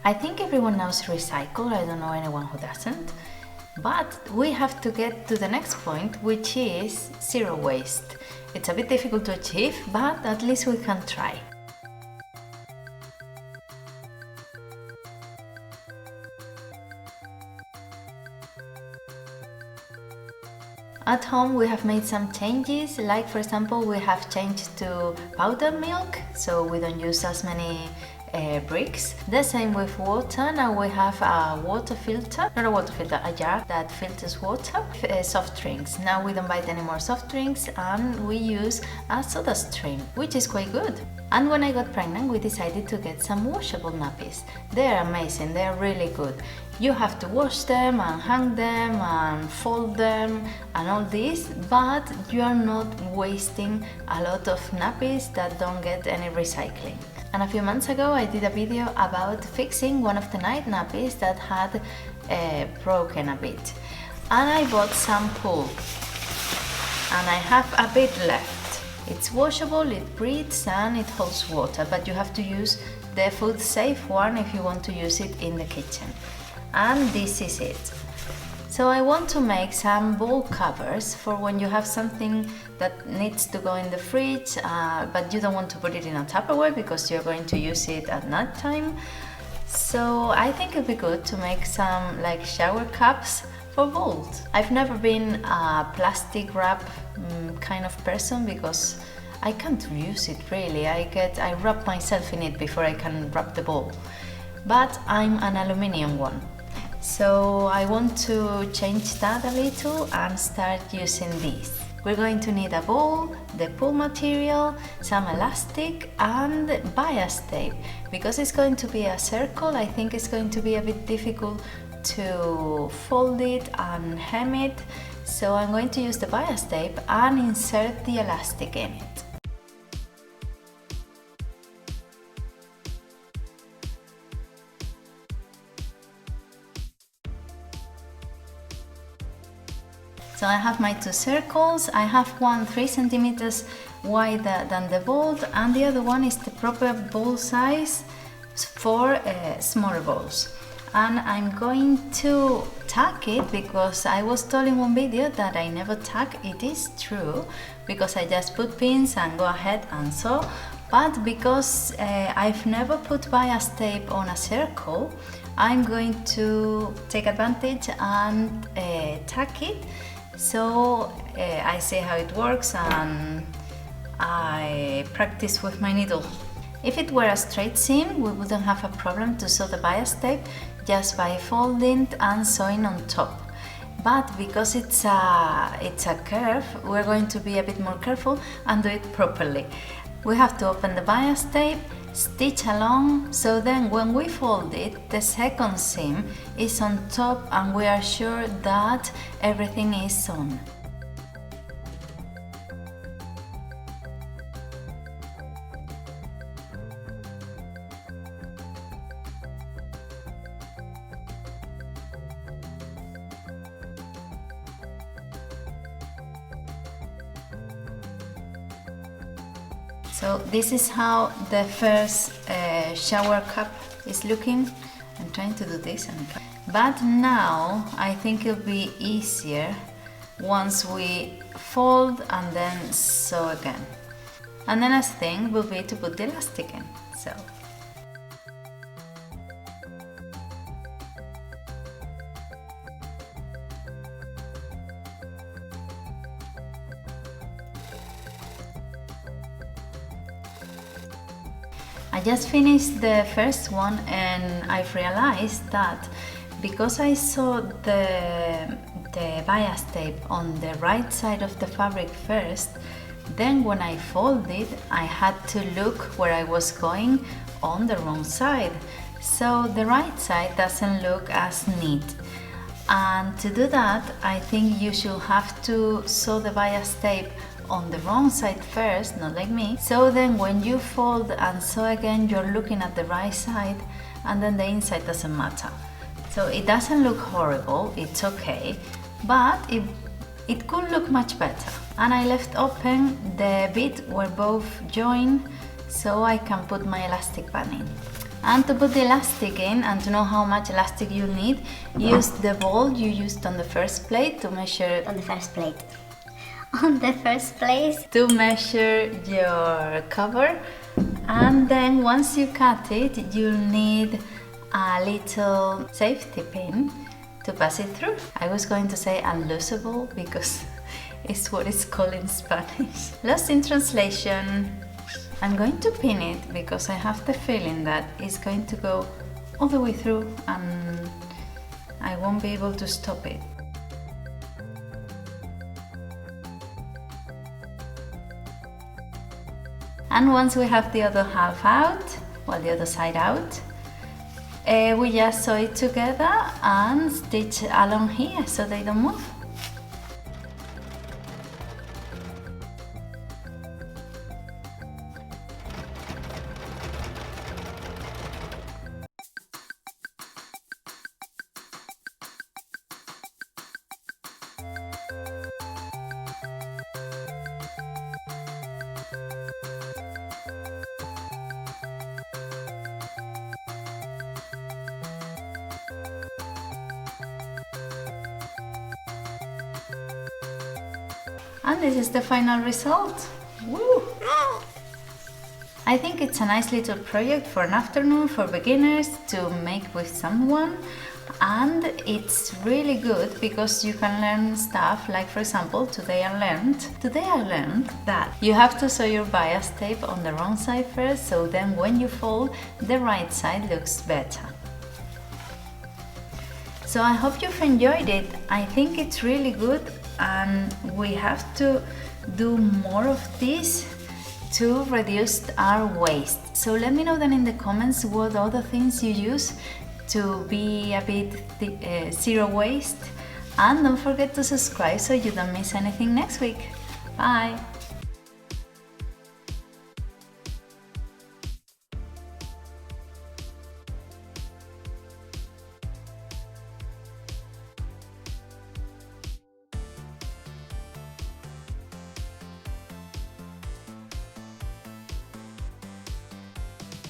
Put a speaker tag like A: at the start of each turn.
A: I think everyone knows recycle, I don't know anyone who doesn't. But we have to get to the next point, which is zero waste. It's a bit difficult to achieve, but at least we can try. At home we have made some changes, like for example we have changed to powdered milk, so we don't use as many bricks. The same with water. Now we have a water filter, not a water filter, a jar that filters water. Soft drinks. Now we don't buy any more soft drinks and we use a SodaStream, which is quite good. And when I got pregnant we decided to get some washable nappies. They're amazing, they're really good. You have to wash them and hang them and fold them and all this, but you are not wasting a lot of nappies that don't get any recycling. And a few months ago I did a video about fixing one of the night nappies that had broken a bit. And I bought some PUL and I have a bit left. It's washable, it breathes and it holds water, but you have to use the food safe one if you want to use it in the kitchen. And this is it. So I want to make some bowl covers for when you have something that needs to go in the fridge, but you don't want to put it in a Tupperware because you're going to use it at night time. So I think it'd be good to make some like shower cups for bowls. I've never been a plastic wrap kind of person because I can't use it really. I wrap myself in it before I can wrap the bowl. But I'm an aluminium one. So I want to change that a little and start using these. We're going to need a bowl, the PUL material, some elastic and bias tape. Because it's going to be a circle, I think it's going to be a bit difficult to fold it and hem it. So I'm going to use the bias tape and insert the elastic in it. So I have my two circles. I have one 3 centimeters wider than the bowl and the other one is the proper bowl size for smaller bowls. And I'm going to tack it because I was told in one video that I never tack. It is true because I just put pins and go ahead and sew. But because I've never put bias tape on a circle, I'm going to take advantage and tack it. So I see how it works and I practice with my needle. If it were a straight seam, we wouldn't have a problem to sew the bias tape just by folding and sewing on top. But because it's a curve, we're going to be a bit more careful and do it properly. We have to open the bias tape, stitch along, so then when we fold it, the second seam is on top and we are sure that everything is sewn. So this is how the first shower cup is looking. I'm trying to do this, but now I think it'll be easier once we fold and then sew again. And the next thing will be to put the elastic in. So. I just finished the first one and I've realized that because I sewed the bias tape on the right side of the fabric first, then when I folded I had to look where I was going on the wrong side. So the right side doesn't look as neat. And to do that, I think you should have to sew the bias tape on the wrong side first, not like me. So then when you fold and sew again, you're looking at the right side and then the inside doesn't matter. So it doesn't look horrible, it's okay, but it could look much better. And I left open the bit where both join so I can put my elastic band in. And to put the elastic in and to know how much elastic you'll need, use the ball you used on the first plate to measure...
B: On the first plate. On the first place.
A: To measure your cover. And then once you cut it, you'll need a little safety pin to pass it through. I was going to say unloosable because it's what it's called in Spanish. Lost in translation. I'm going to pin it because I have the feeling that it's going to go all the way through and I won't be able to stop it. And once we have the other half out, well, the other side out, we just sew it together and stitch along here so they don't move. And this is the final result. Woo! I think it's a nice little project for an afternoon for beginners to make with someone, and it's really good because you can learn stuff like, for example, today I learned that you have to sew your bias tape on the wrong side first, so then when you fold, the right side looks better. So I hope you've enjoyed it. I think it's really good and we have to do more of this to reduce our waste. So let me know then in the comments what other things you use to be a bit zero waste, and don't forget to subscribe so you don't miss anything next week. Bye!